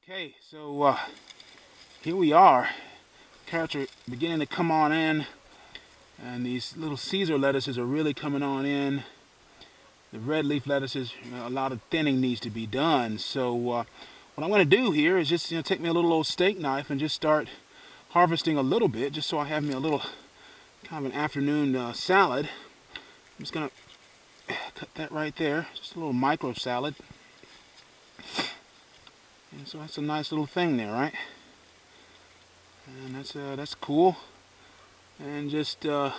Okay, so here we are. Carrots are beginning to come on in, and these little Caesar lettuces are really coming on in. The red leaf lettuces, a lot of thinning needs to be done. So what I'm going to do here is just take me a little old steak knife and just start harvesting a little bit, just so I have me a little kind of an afternoon salad. I'm just going to cut that right there, just a little micro salad. And so that's a nice little thing there, right? And that's cool. And just like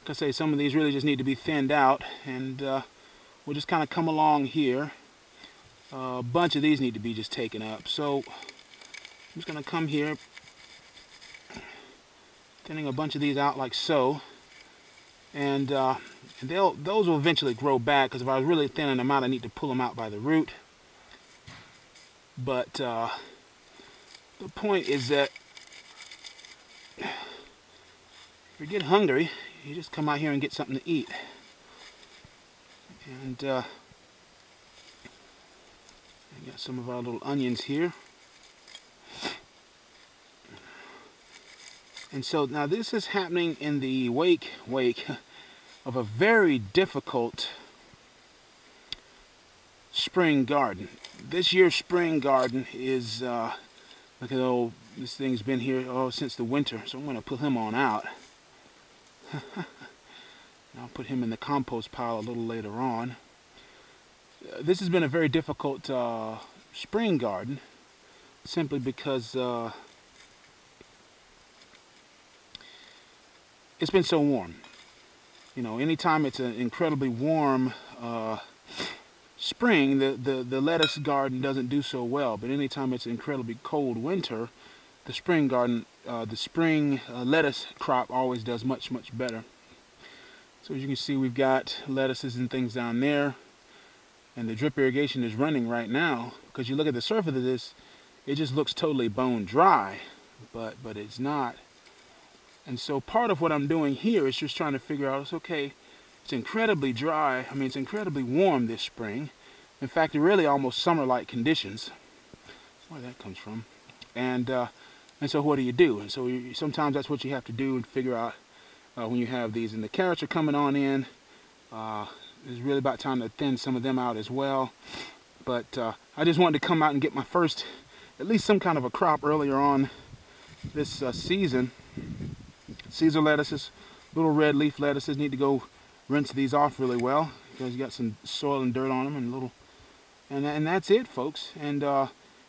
I say, some of these really just need to be thinned out, and we'll just kind of come along here. A bunch of these need to be just taken up. So I'm just going to come here, thinning a bunch of these out like so, and those will eventually grow back, because if I was really thinning them out, I need to pull them out by the root. But the point is that if you get hungry, you just come out here and get something to eat. And I got some of our little onions here. And so now this is happening in the wake of a very difficult spring garden. This year's spring garden is, look at old, this thing's been here since the winter, so I'm going to put him on out. I'll put him in the compost pile a little later on. This has been a very difficult spring garden, simply because it's been so warm. You know, anytime it's an incredibly warm spring, the lettuce garden doesn't do so well. But anytime it's an incredibly cold winter, the spring garden, the spring lettuce crop always does much better. So as you can see, we've got lettuces and things down there, and the drip irrigation is running right now. Because you look at the surface of this, it just looks totally bone dry, but it's not. And so part of what I'm doing here is just trying to figure out, it's okay, it's incredibly dry. I mean, it's incredibly warm this spring. In fact, they're really almost summer-like conditions. That's where that comes from. And so what do you do? And so sometimes that's what you have to do and figure out when you have these. And the carrots are coming on in. It's really about time to thin some of them out as well. But I just wanted to come out and get my first, at least some kind of a crop earlier on this season. Caesar lettuces, little red leaf lettuces, need to go rinse these off really well, because you got some soil and dirt on them, and that's it, folks. And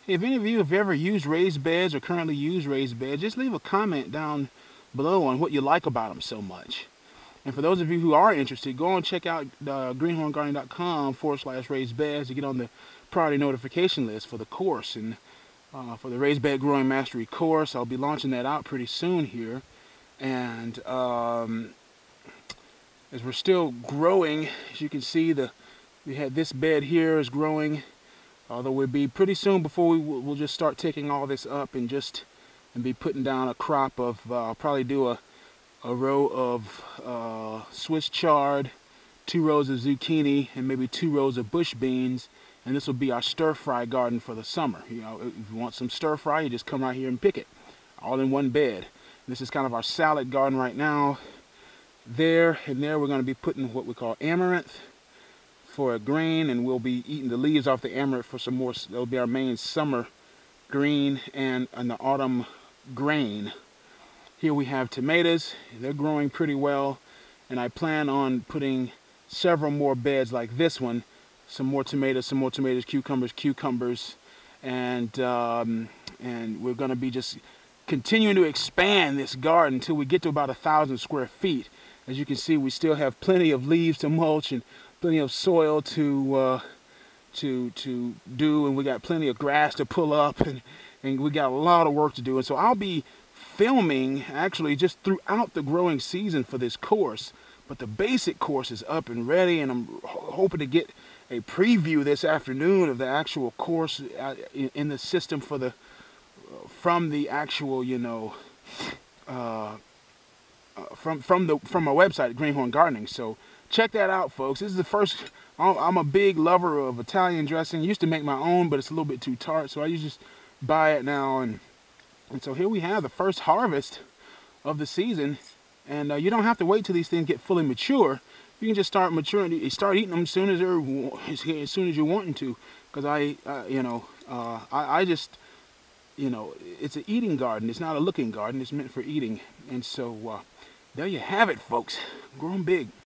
if any of you have ever used raised beds or currently use raised beds, just leave a comment down below on what you like about them so much. And for those of you who are interested, go and check out greenhorngardening.com/raised beds to get on the priority notification list for the course, and for the Raised Bed Growing Mastery course. I'll be launching that out pretty soon here. And as we're still growing, as you can see, we had this bed here is growing, although we'll be pretty soon before we'll just start taking all this up and be putting down a crop of I'll probably do a row of Swiss chard, 2 rows of zucchini, and maybe 2 rows of bush beans. And this will be our stir-fry garden for the summer. You know, if you want some stir-fry, you just come right here and pick it, all in one bed. This is kind of our salad garden right now. There and there, we're going to be putting what we call amaranth for a green, and we'll be eating the leaves off the amaranth for some more. That'll be our main summer green and the autumn grain. Here we have tomatoes. They're growing pretty well, and I plan on putting several more beds like this one. Some more tomatoes, cucumbers, and we're going to be just continuing to expand this garden until we get to about 1,000 square feet. As you can see, we still have plenty of leaves to mulch and plenty of soil to do, and we got plenty of grass to pull up, and we got a lot of work to do. And so I'll be filming actually just throughout the growing season for this course. But the basic course is up and ready, and I'm hoping to get a preview this afternoon of the actual course in the system for from the actual, you know, from our website, Greenhorn Gardening. So check that out, folks. This is the first. I'm a big lover of Italian dressing. I used to make my own, but it's a little bit too tart, so I usually just buy it now. And so here we have the first harvest of the season, and you don't have to wait till these things get fully mature. You can just start maturing. You start eating them as soon as you're wanting to. Because I just, it's an eating garden. It's not a looking garden. It's meant for eating. And so there you have it, folks. Grown big.